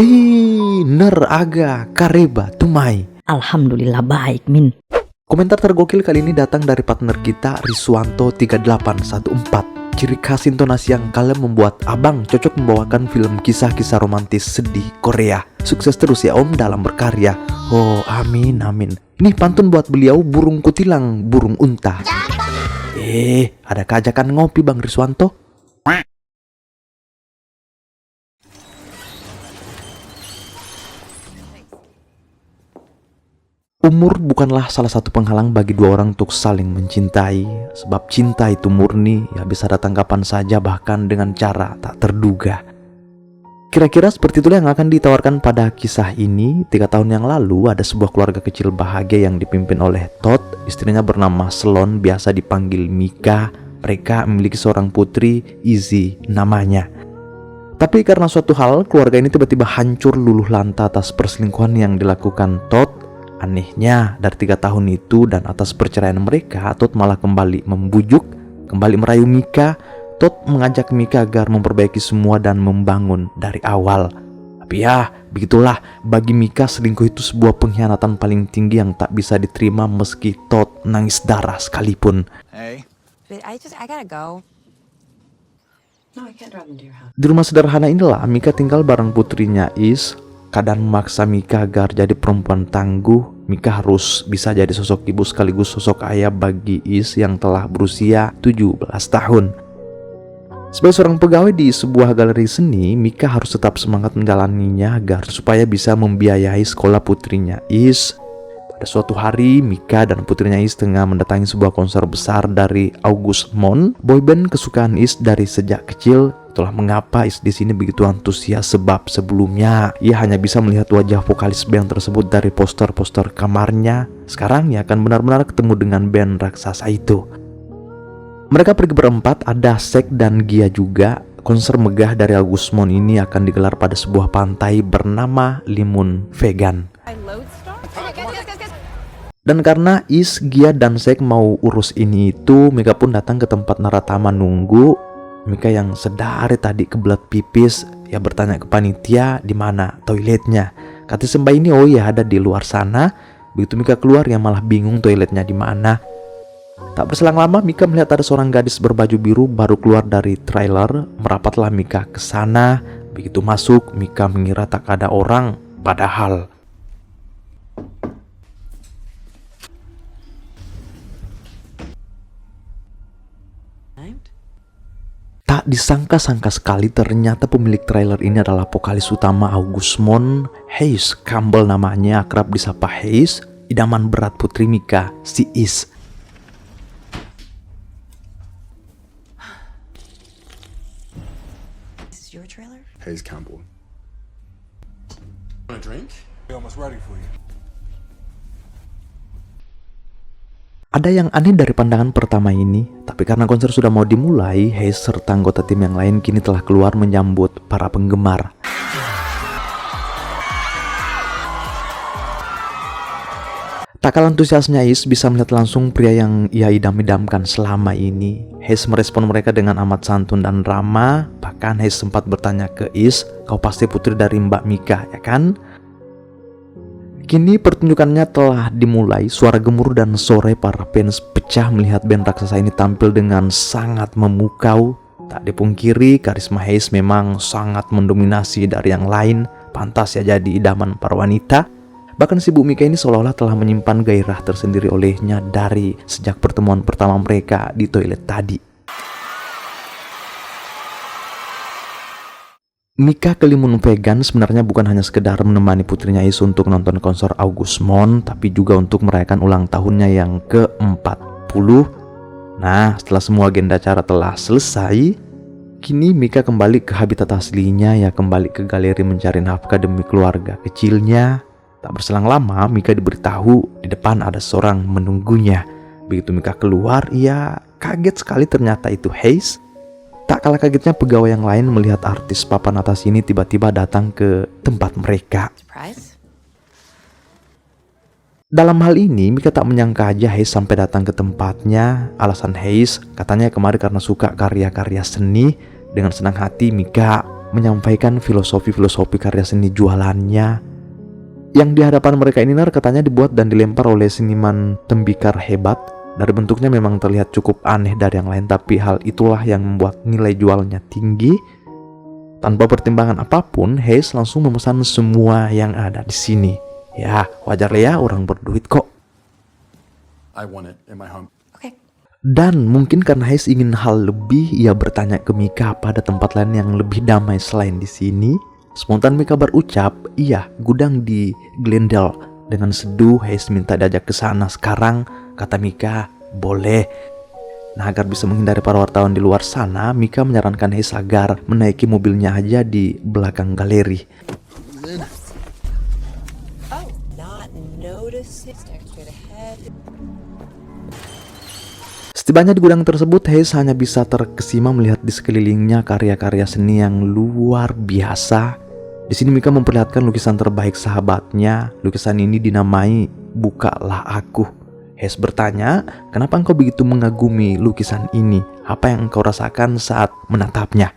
Hei, ner aga kareba tumai. Alhamdulillah baik, Min. Komentar tergokil kali ini datang dari partner kita Riswanto 3814. Ciri khas intonasi yang kalem membuat abang cocok membawakan film kisah-kisah romantis sedih Korea. Sukses terus ya om dalam berkarya. Oh amin amin. Nih pantun buat beliau burung kutilang burung unta. Ada keajakan ngopi bang Riswanto? Umur bukanlah salah satu penghalang bagi dua orang untuk saling mencintai. Sebab cinta itu murni, ya bisa datang kapan saja bahkan dengan cara tak terduga. Kira-kira seperti itulah yang akan ditawarkan pada kisah ini. 3 tahun yang lalu ada sebuah keluarga kecil bahagia yang dipimpin oleh Todd. Istrinya bernama Sloan, biasa dipanggil Mika. Mereka memiliki seorang putri, Izzy namanya. Tapi karena suatu hal, keluarga ini tiba-tiba hancur luluh lantah atas perselingkuhan yang dilakukan Todd. Anehnya, dari 3 tahun itu dan atas perceraian mereka, Todd malah kembali membujuk, kembali merayu Mika. Todd mengajak Mika agar memperbaiki semua dan membangun dari awal. Tapi ya, begitulah, bagi Mika selingkuh itu sebuah pengkhianatan paling tinggi yang tak bisa diterima meski Todd nangis darah sekalipun. Hey. I gotta go. No, I can't drive into your house. Di rumah sederhana inilah Mika tinggal bareng putrinya Is. Keadaan memaksa Mika agar jadi perempuan tangguh. Mika harus bisa jadi sosok ibu sekaligus sosok ayah bagi Is yang telah berusia 17 tahun. Sebagai seorang pegawai di sebuah galeri seni, Mika harus tetap semangat menjalaninya agar supaya bisa membiayai sekolah putrinya Is. Pada suatu hari, Mika dan putrinya Is tengah mendatangi sebuah konser besar dari August Mon, boyband kesukaan Is dari sejak kecil. Itulah mengapa Is di sini begitu antusias, sebab sebelumnya ia hanya bisa melihat wajah vokalis band tersebut dari poster-poster kamarnya. Sekarang ia akan benar-benar ketemu dengan band raksasa itu. Mereka pergi berempat, ada Sek dan Gia juga. Konser megah dari August Mon ini akan digelar pada sebuah pantai bernama Limun Vegan. Dan karena Is, Gia, dan Sek mau urus ini itu, Mika pun datang ke tempat Naratama nunggu. Mika yang sedari tadi kebelet pipis, ya bertanya ke panitia di mana toiletnya. Kata Sembah ini, oh ya ada di luar sana. Begitu Mika keluar, ya malah bingung toiletnya di mana. Tak berselang lama Mika melihat ada seorang gadis berbaju biru baru keluar dari trailer. Merapatlah Mika ke sana. Begitu masuk, Mika mengira tak ada orang, padahal tak disangka-sangka sekali ternyata pemilik trailer ini adalah vokalis utama August Mon, Hayes Campbell namanya, akrab disapa Hayes, idaman berat putri Mika, si Is. This is your trailer? Hayes Campbell. Want a drink? We're almost ready for you. Ada yang aneh dari pandangan pertama ini, tapi karena konser sudah mau dimulai, Hayes serta anggota tim yang lain kini telah keluar menyambut para penggemar. Tak kalah antusiasnya Hayes bisa melihat langsung pria yang ia idam-idamkan selama ini. Hayes merespon mereka dengan amat santun dan ramah. Bahkan Hayes sempat bertanya ke Is, "Kau pasti putri dari Mbak Mika, ya kan?" Kini pertunjukannya telah dimulai. Suara gemuruh dan sorai para fans pecah melihat band raksasa ini tampil dengan sangat memukau. Tak dipungkiri, karisma Hayes memang sangat mendominasi dari yang lain. Pantas ya jadi idaman para wanita. Bahkan si Bu Mika ini seolah-olah telah menyimpan gairah tersendiri olehnya dari sejak pertemuan pertama mereka di toilet tadi. Mika ke Limun Vegan sebenarnya bukan hanya sekedar menemani putrinya Is untuk nonton konser August Mon, tapi juga untuk merayakan ulang tahunnya yang ke-40. Nah, setelah semua agenda acara telah selesai, kini Mika kembali ke habitat aslinya, ya kembali ke galeri mencari nafkah demi keluarga kecilnya. Tak berselang lama, Mika diberitahu di depan ada seorang menunggunya. Begitu Mika keluar, ia kaget sekali ternyata itu Hayes. Tak kalah kagetnya pegawai yang lain melihat artis papan atas ini tiba-tiba datang ke tempat mereka. Surprise? Dalam hal ini, Mika tak menyangka aja Hayes sampai datang ke tempatnya. Alasan Hayes katanya kemari karena suka karya-karya seni. Dengan senang hati Mika menyampaikan filosofi-filosofi karya seni jualannya. Yang di hadapan mereka ini katanya dibuat dan dilempar oleh seniman tembikar hebat. Dari bentuknya memang terlihat cukup aneh dari yang lain, tapi hal itulah yang membuat nilai jualnya tinggi. Tanpa pertimbangan apapun, Hayes langsung memesan semua yang ada di sini. Ya, wajar ya, orang berduit kok. I want it in my home. Okay. Dan mungkin karena Hayes ingin hal lebih, ia bertanya ke Mika apa ada tempat lain yang lebih damai selain di sini. Spontan Mika berucap, iya, gudang di Glendale. Dengan seduh, Hayes minta diajak ke sana sekarang. Kata Mika, boleh. Nah, agar bisa menghindari para wartawan di luar sana, Mika menyarankan Hayes agar menaiki mobilnya aja di belakang galeri. Setibanya di gudang tersebut, Hayes hanya bisa terkesima melihat di sekelilingnya karya-karya seni yang luar biasa. Di sini Mika memperlihatkan lukisan terbaik sahabatnya. Lukisan ini dinamai Bukalah Aku. Hayes bertanya, kenapa engkau begitu mengagumi lukisan ini? Apa yang engkau rasakan saat menatapnya?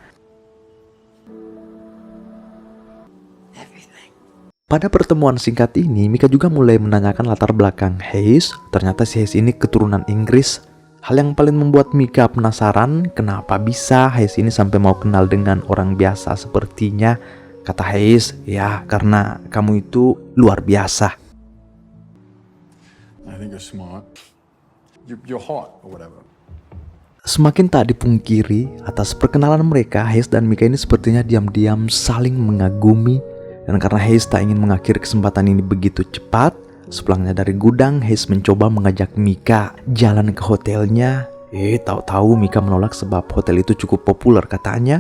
Pada pertemuan singkat ini, Mika juga mulai menanyakan latar belakang Hayes. Ternyata si Hayes ini keturunan Inggris. Hal yang paling membuat Mika penasaran, kenapa bisa Hayes ini sampai mau kenal dengan orang biasa sepertinya. Kata Hayes, ya karena kamu itu luar biasa. I think you're smart. You're hot or whatever. Semakin tak dipungkiri, atas perkenalan mereka, Hayes dan Mika ini sepertinya diam-diam saling mengagumi. Dan karena Hayes tak ingin mengakhiri kesempatan ini begitu cepat, sepulangnya dari gudang, Hayes mencoba mengajak Mika jalan ke hotelnya. Tahu-tahu Mika menolak sebab hotel itu cukup populer katanya.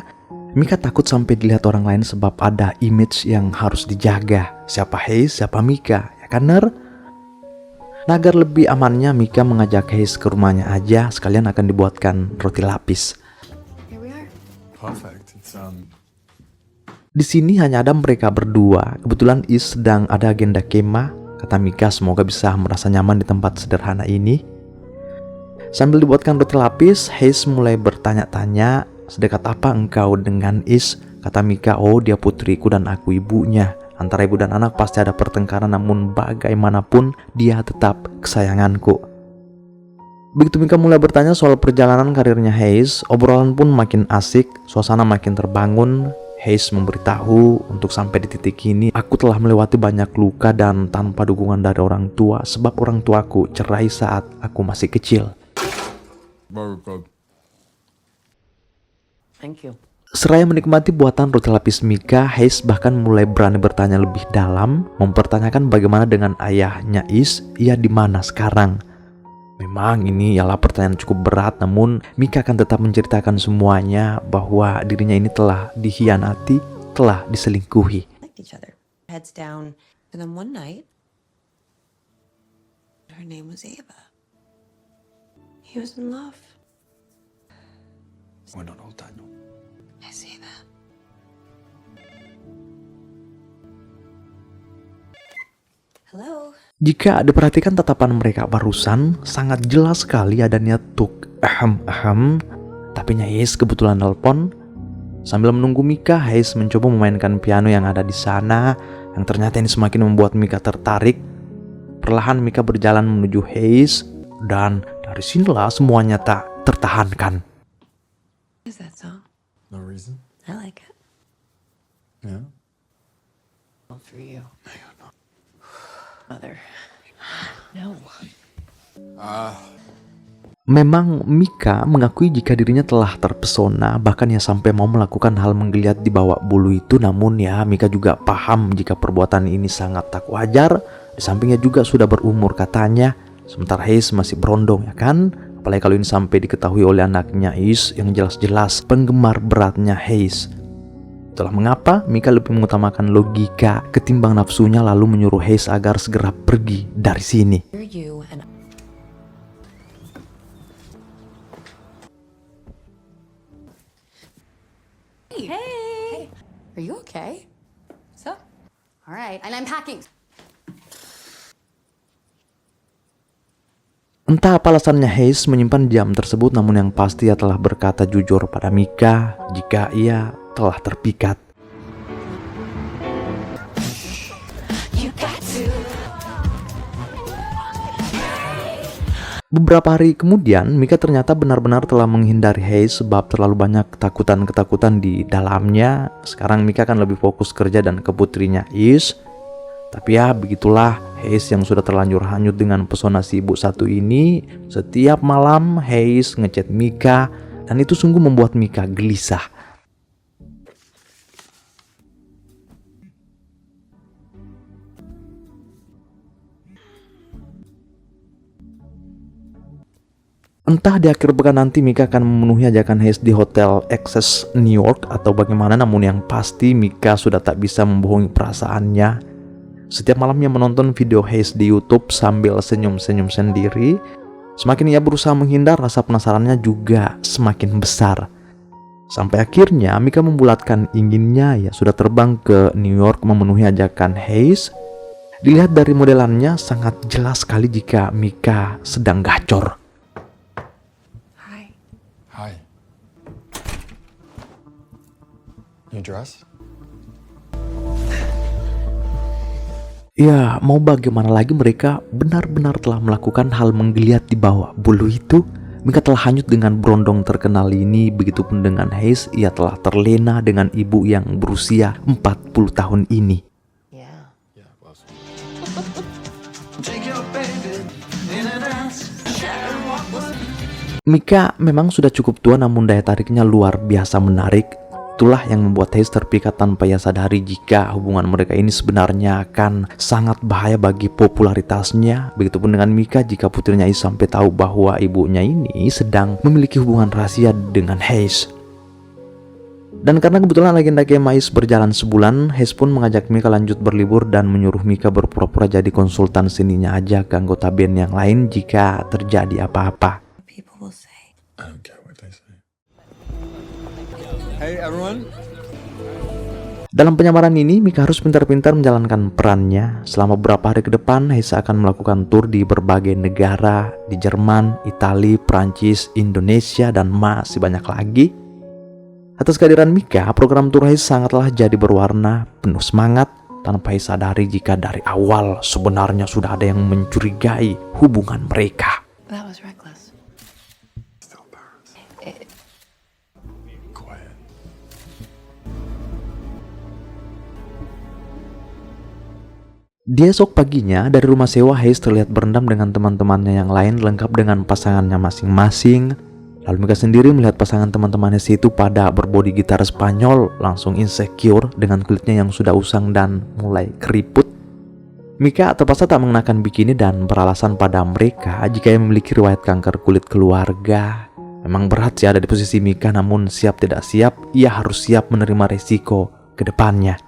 Mika takut sampai dilihat orang lain sebab ada image yang harus dijaga. Siapa Hayes, siapa Mika, ya kan Ner? Nah, agar lebih amannya, Mika mengajak Hayes ke rumahnya aja, sekalian akan dibuatkan roti lapis. Here we are. Perfect. It's Di sini hanya ada mereka berdua. Kebetulan Is sedang ada agenda kemah. Kata Mika, semoga bisa merasa nyaman di tempat sederhana ini. Sambil dibuatkan roti lapis, Hayes mulai bertanya-tanya, sedekat apa engkau dengan Is? Kata Mika, oh dia putriku dan aku ibunya. Antara ibu dan anak pasti ada pertengkaran, namun bagaimanapun dia tetap kesayanganku. Begitu Mika mulai bertanya soal perjalanan karirnya Hayes, obrolan pun makin asik, suasana makin terbangun. Hayes memberitahu, untuk sampai di titik ini, aku telah melewati banyak luka dan tanpa dukungan dari orang tua, sebab orang tuaku cerai saat aku masih kecil. very good. Thank you. Seraya menikmati buatan roti lapis Mika, Hayes bahkan mulai berani bertanya lebih dalam, mempertanyakan bagaimana dengan ayahnya Is, ia di mana sekarang. Memang ini ialah pertanyaan cukup berat, namun Mika akan tetap menceritakan semuanya bahwa dirinya ini telah dikhianati, telah diselingkuhi. Liked each other. Heads down. And then one night, her name was Ava. He was in love. We're not all Daniel. I see that. Hello. Jika diperhatikan tatapan mereka barusan, sangat jelas sekali ada niat tuk ahem. Tapi Hayes kebetulan nelpon. Sambil menunggu Mika, Hayes mencoba memainkan piano yang ada di sana, yang ternyata ini semakin membuat Mika tertarik. Perlahan Mika berjalan menuju Hayes, dan dari sinilah semuanya tak tertahankan. What is that song? No reason. I like it. Yeah. All for you. Mother. No. Memang Mika mengakui jika dirinya telah terpesona, bahkan ia sampai mau melakukan hal menggeliat di bawah bulu itu. Namun ya, Mika juga paham jika perbuatan ini sangat tak wajar. Di sampingnya juga sudah berumur katanya, sementara Hayes masih berondong ya kan. Apalagi kalau ini sampai diketahui oleh anaknya Is yang jelas-jelas penggemar beratnya Hayes. Itulah mengapa Mika lebih mengutamakan logika ketimbang nafsunya, lalu menyuruh Hayes agar segera pergi dari sini. You're you and Hey. Are you okay? So? All right, and I'm packing. Entah apa alasannya Hayes menyimpan jam tersebut, namun yang pasti ia telah berkata jujur pada Mika jika ia telah terpikat. Beberapa hari kemudian, Mika ternyata benar-benar telah menghindari Hayes sebab terlalu banyak ketakutan-ketakutan di dalamnya. Sekarang Mika akan lebih fokus kerja dan ke putrinya Is. Tapi ya begitulah, Hayes yang sudah terlanjur hanyut dengan pesona si ibu satu ini. Setiap malam Hayes ngechat Mika dan itu sungguh membuat Mika gelisah. Entah di akhir pekan nanti Mika akan memenuhi ajakan Hayes di Hotel Access New York atau bagaimana, namun yang pasti Mika sudah tak bisa membohongi perasaannya. Setiap malamnya menonton video Hayes di YouTube sambil senyum-senyum sendiri. Semakin ia berusaha menghindar, rasa penasarannya juga semakin besar. Sampai akhirnya Mika membulatkan inginnya, ya sudah terbang ke New York memenuhi ajakan Hayes. Dilihat dari modelannya sangat jelas sekali jika Mika sedang gacor. Hi. New dress? Ya, mau bagaimana lagi, mereka benar-benar telah melakukan hal menggeliat di bawah bulu itu. Mika telah hanyut dengan berondong terkenal ini. Begitupun dengan Hayes, ia telah terlena dengan ibu yang berusia 40 tahun ini. Yeah. Yeah, well, Mika memang sudah cukup tua, namun daya tariknya luar biasa menarik. Itulah yang membuat Hayes terpikat tanpa ia sadari jika hubungan mereka ini sebenarnya akan sangat bahaya bagi popularitasnya. Begitupun dengan Mika jika putrinya Is sampai tahu bahwa ibunya ini sedang memiliki hubungan rahasia dengan Hayes. Dan karena kebetulan legenda kemah Is berjalan sebulan, Hayes pun mengajak Mika lanjut berlibur dan menyuruh Mika berpura-pura jadi konsultan seninya aja ke anggota band yang lain jika terjadi apa-apa. People will say. I don't care what they say. Hey, everyone. Dalam penyamaran ini, Mika harus pintar-pintar menjalankan perannya. Selama beberapa hari ke depan, Hayes akan melakukan tur di berbagai negara, di Jerman, Italia, Prancis, Indonesia, dan masih banyak lagi. Atas kehadiran Mika, program tur Hayes sangatlah jadi berwarna, penuh semangat, tanpa Hayes sadari jika dari awal sebenarnya sudah ada yang mencurigai hubungan mereka. That was reckless. Still Paris. It, Quiet. Di esok paginya, dari rumah sewa Hayes terlihat berendam dengan teman-temannya yang lain lengkap dengan pasangannya masing-masing. Lalu Mika sendiri melihat pasangan teman-temannya itu pada berbodi gitar Spanyol, langsung insecure dengan kulitnya yang sudah usang dan mulai keriput. Mika terpaksa tak mengenakan bikini dan beralasan pada mereka jika ia memiliki riwayat kanker kulit keluarga. Memang berat sih ada di posisi Mika, namun siap tidak siap, ia harus siap menerima resiko ke depannya.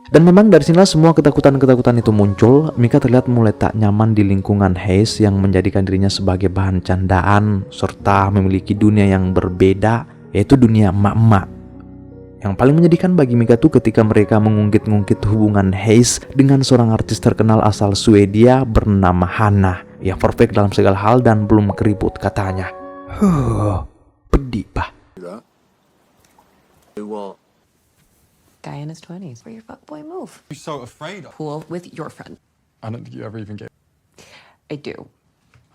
Dan memang dari sinilah semua ketakutan-ketakutan itu muncul. Mika terlihat mulai tak nyaman di lingkungan Hayes yang menjadikan dirinya sebagai bahan candaan, serta memiliki dunia yang berbeda, yaitu dunia emak-emak. Yang paling menyedihkan bagi Mika tuh ketika mereka mengungkit-ngungkit hubungan Hayes dengan seorang artis terkenal asal Swedia bernama Hanna. Ia perfect dalam segala hal dan belum keriput katanya. Pedih pak. Well, guy in his 20s. Where your fuckboy move? you're so afraid of. Pool with your friend. I don't think you ever even get. I do.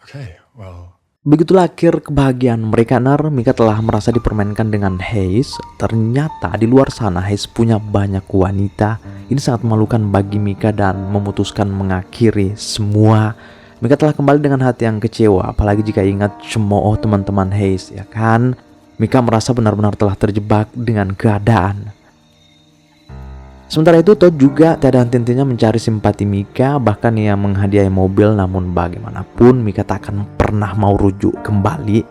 Okay, well. Begitulah akhir kebahagiaan mereka. Mika telah merasa dipermainkan dengan Hayes. Ternyata di luar sana Hayes punya banyak wanita. Ini sangat memalukan bagi Mika dan memutuskan mengakhiri semua. Mika telah kembali dengan hati yang kecewa, apalagi jika ingat cemooh teman-teman Hayes, ya kan? Mika merasa benar-benar telah terjebak dengan keadaan. Sementara itu Todd juga tiada henti-hentinya mencari simpati Mika, bahkan ia menghadiahi mobil, namun bagaimanapun Mika tak akan pernah mau rujuk kembali.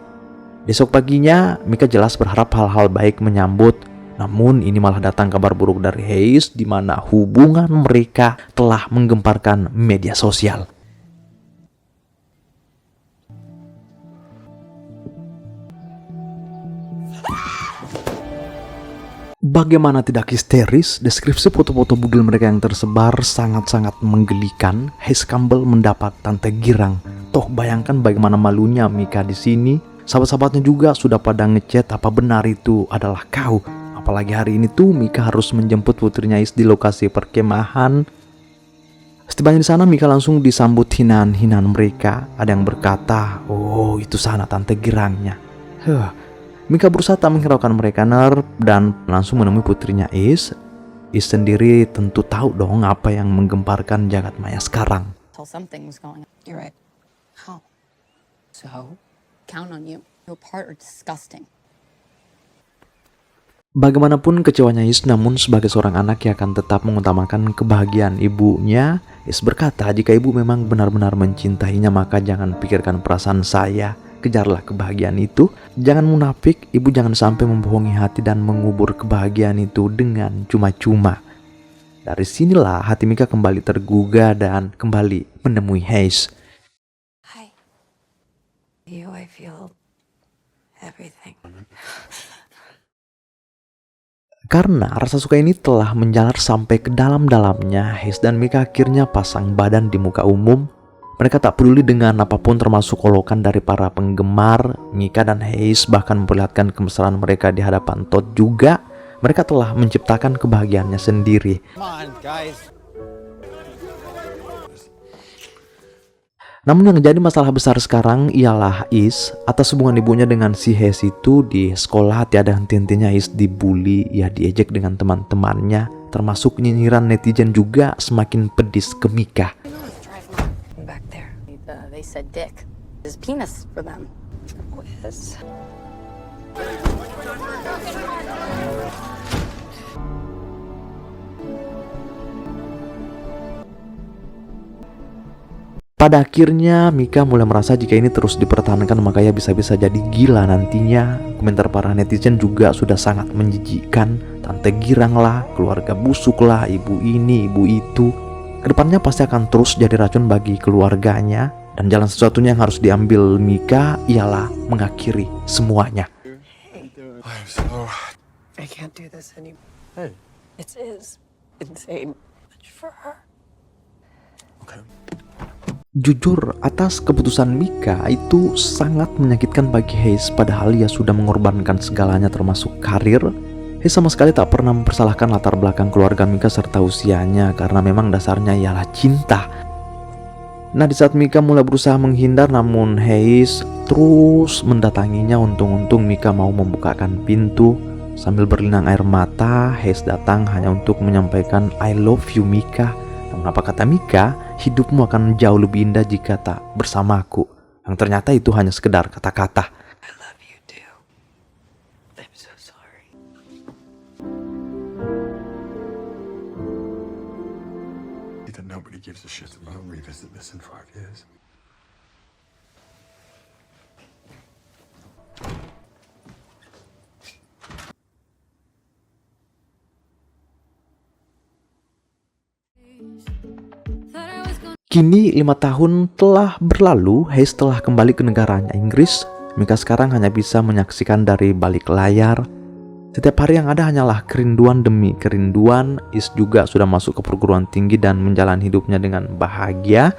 Besok paginya Mika jelas berharap hal-hal baik menyambut, namun ini malah datang kabar buruk dari Hayes di mana hubungan mereka telah menggemparkan media sosial. Bagaimana tidak histeris, deskripsi foto-foto bugil mereka yang tersebar sangat-sangat menggelikan. Hayes Campbell mendapat tante girang. Toh bayangkan bagaimana malunya Mika di sini. Sahabat-sahabatnya juga sudah pada ngechat apa benar itu adalah kau. Apalagi hari ini tuh Mika harus menjemput putrinya Is di lokasi perkemahan. Setibanya di sana, Mika langsung disambut hinaan-hinaan mereka. Ada yang berkata, "Oh, itu sana tante girangnya." Mika berusaha tak menghiraukan mereka dan langsung menemui putrinya Is. Is sendiri tentu tahu dong apa yang menggemparkan jagat maya sekarang. Till something was going on. You're right. How? So? Count on you. Your part are disgusting. Bagaimanapun kecewanya Is, namun sebagai seorang anak yang akan tetap mengutamakan kebahagiaan ibunya, Is berkata, "Jika ibu memang benar-benar mencintainya, maka jangan pikirkan perasaan saya. Kejarlah kebahagiaan itu. Jangan munafik, ibu jangan sampai membohongi hati dan mengubur kebahagiaan itu dengan cuma-cuma." Dari sinilah hati Mika kembali tergugah dan kembali menemui Hayes. Hi. You, I feel everything. Karena rasa suka ini telah menjalar sampai ke dalam-dalamnya, Hayes dan Mika akhirnya pasang badan di muka umum. Mereka tak peduli dengan apapun termasuk olokan dari para penggemar. Mika dan Hayes bahkan memperlihatkan kemesraan mereka di hadapan Todd juga. Mereka telah menciptakan kebahagiaannya sendiri. Come on, guys. Namun yang jadi masalah besar sekarang ialah Is. Atas hubungan ibunya dengan si Hayes itu, di sekolah tiada henti-hentinya Is dibully, ya diejek dengan teman-temannya. Termasuk nyinyiran netizen juga semakin pedis ke Mika. Back there. They said dick is penis for them. Whiz. Pada akhirnya Mika mulai merasa jika ini terus dipertahankan maka ia bisa-bisa jadi gila nantinya. Komentar para netizen juga sudah sangat menjijikkan. Tante girang lah, keluarga busuk lah, ibu ini, ibu itu. Kedepannya pasti akan terus jadi racun bagi keluarganya. Dan jalan satu-satunya yang harus diambil Mika ialah mengakhiri semuanya. I'm so... I can't do this anymore. Hey. It is insane. Much for her. Okay. Jujur, atas keputusan Mika itu sangat menyakitkan bagi Hayes, padahal ia sudah mengorbankan segalanya termasuk karir. Hayes sama sekali tak pernah mempersalahkan latar belakang keluarga Mika serta usianya, karena memang dasarnya ialah cinta. Nah, di saat Mika mulai berusaha menghindar, namun Hayes terus mendatanginya. Untung-untung Mika mau membukakan pintu. Sambil berlinang air mata, Hayes datang hanya untuk menyampaikan "I love you Mika." Namun apa kata Mika, "Hidupmu akan jauh lebih indah jika tak bersamaku." Yang ternyata itu hanya sekedar kata-kata. I love you too. I'm so sorry. That nobody gives a shit about. Revisit this in 5 years. Kini 5 tahun telah berlalu, Hayes telah kembali ke negaranya Inggris. Mika sekarang hanya bisa menyaksikan dari balik layar. Setiap hari yang ada hanyalah kerinduan demi kerinduan. Is juga sudah masuk ke perguruan tinggi dan menjalani hidupnya dengan bahagia.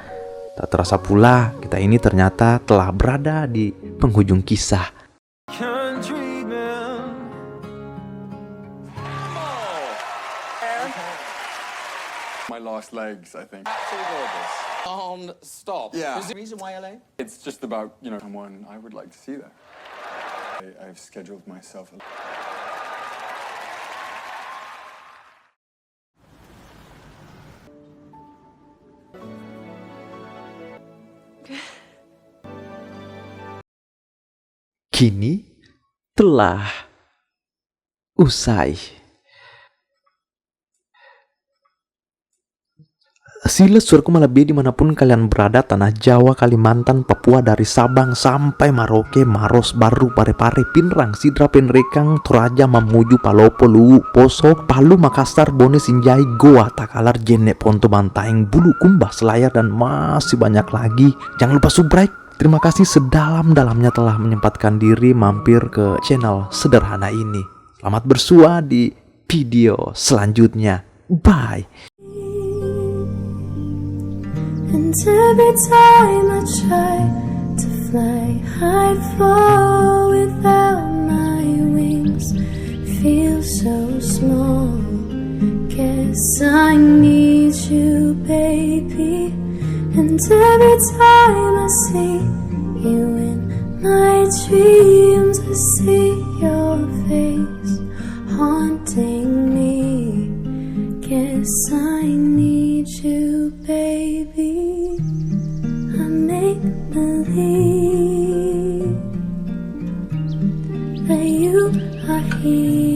Tak terasa pula, kita ini ternyata telah berada di penghujung kisah. My last legs, I think. Stop. Yeah. Is the reason why LA? It's just about, someone I would like to see there. I've scheduled myself a... Kini telah usai. Sila suaraku melebih dimanapun kalian berada, tanah Jawa, Kalimantan, Papua, dari Sabang sampai Maroke, Maros, Baru, Parepare, Pinrang, Sidra, Penrekang, Toraja, Mamuju, Palopo, Luwu, Poso, Palu, Makassar, Bone, Sinjai, Goa, Takalar, Jene, Ponto, Bantaeng, Bulu, Kumbah, Selayar, dan masih banyak lagi. Jangan lupa subscribe. Terima kasih sedalam-dalamnya telah menyempatkan diri mampir ke channel sederhana ini. Selamat bersua di video selanjutnya. Bye. And every time I try to fly, I'd fall without my wings. Feels so small. Guess I need you, baby. And every time I see you in my dreams, I see your face haunting me. Guess I need you, baby. I make believe that you are here.